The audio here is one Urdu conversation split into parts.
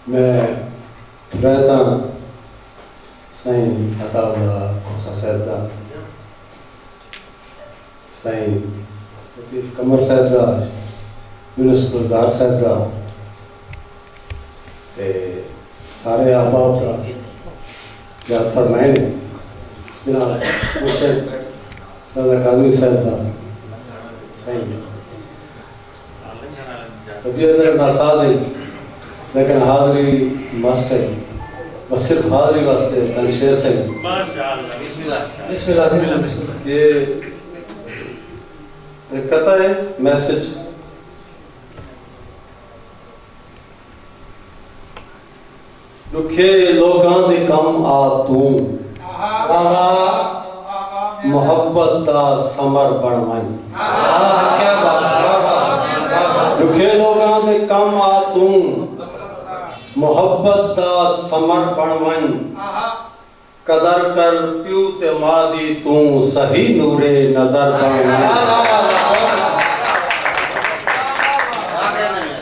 میں رہتا سائیں عطا اللہ خوصہ صاحب دا سائیں لطیف قمر صاحب دا یونس بردار صاحب دا تے سارے احباب دا یاد فرمائے نے جناب مرشد سردار قادری صاحب دا سائیں طبیعت ناساز ہے لیکن حاضری مست ہے بس صرف حاضری واسطے چند شعر سے بسم اللہ کہ قطع ہے میسج لکھے لوگاں دے کم آ تو محبت دا سمر بنوائیں لکھے لوگاں دے کم آ تو محبت دا سمر بنوائیں قدر کر پیو تے مادی تو صحیح نورے نظر بنوائیں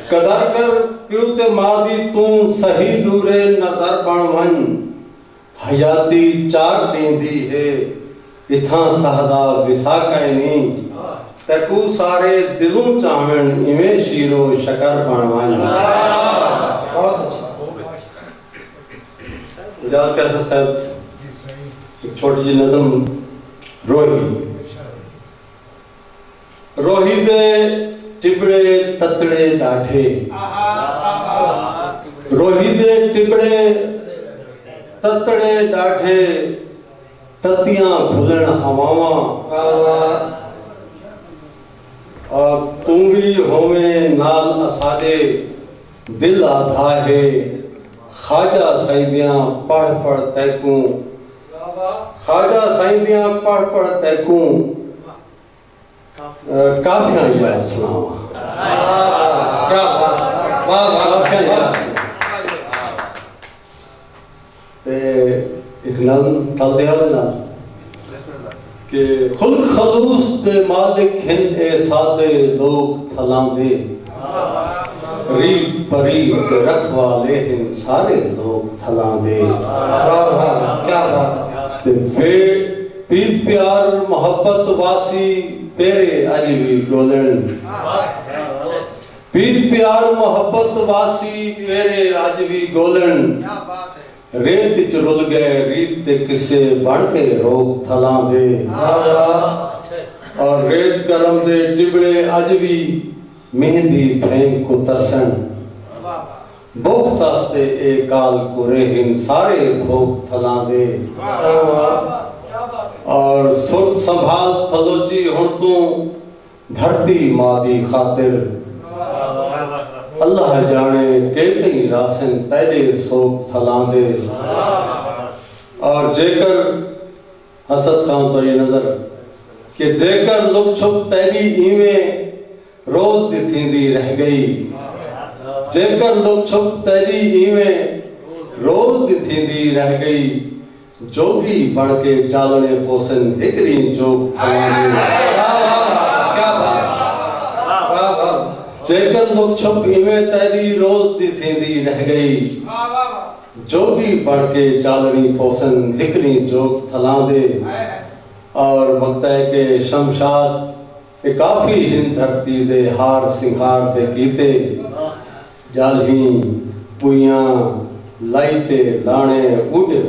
قدر کر پیو تے مادی تو صحیح نورے نظر بنوائیں حیاتی چار دیندی ہے اتھاں سہدا وسا کائنی تکو سارے دلوں چاہمن ایویں شیر و شکر بنوائیں بہت اچھا اجاز کیسا صاحب ایک چھوٹی جی نظم روہی دے ٹبڑے تتڑے ڈاٹھے روہی دے ٹبڑے تتڑے ڈاٹھے تتیاں بھلن ہواواں اور تم بھی ہوئے نال اسادے دل آدھا ہے خواجہ سائیدیاں پڑھ پڑھ تیکوں خواجہ سائیدیاں پڑھ پڑھ تیکوں کافیاں یاد سناواں کافیاں یاد تے ایک نظم تل دیا نال کہ خلق خلوص دے مالک ہن اے سادے لوگ تھلام دے ریت پریت رکھوالے ہن سارے لوگ تھلام دے پیت پیار محبت واسی پیرے اج بھی گولن پیت پیار محبت واسی پیرے اج بھی گولن ریت چرل گئے ریت تے کسے بڑھ کے روک تھلان دے اور ریت گرم دے ٹبڑے اج بھی مہندی پھینک کو ترسن بوکھ تاستے اے کال کو رہن سارے بھوک تھلان دے اور سرد سنبھال تھلوچی ہن تو دھرتی مادی خاطر اللہ جانے کیتنی راسن تیلے سوک تھلان دے اور جے کر حسد خان تو یہ نظر کہ جے کر لک چھپ تیلی ایویں روز دی تھیندی رہ گئی جے کر لک چھپ تیلی ایویں روز دی تھیندی رہ گئی جو بھی بڑھ کے چالنے پوسن ہکری جوک تھلان دے جیکر لوگ چھپ ایویں تیری روز دی تھیندی رہ گئی جو بھی بڑھ کے چالنی پوسن ہکری جوک تھلان دے اور وقت ہے کہ شمشاد کہ کافی ہن دھرتی دے ہار سنگھار دے کیتے جالہین پویاں لائتے لانے اڑ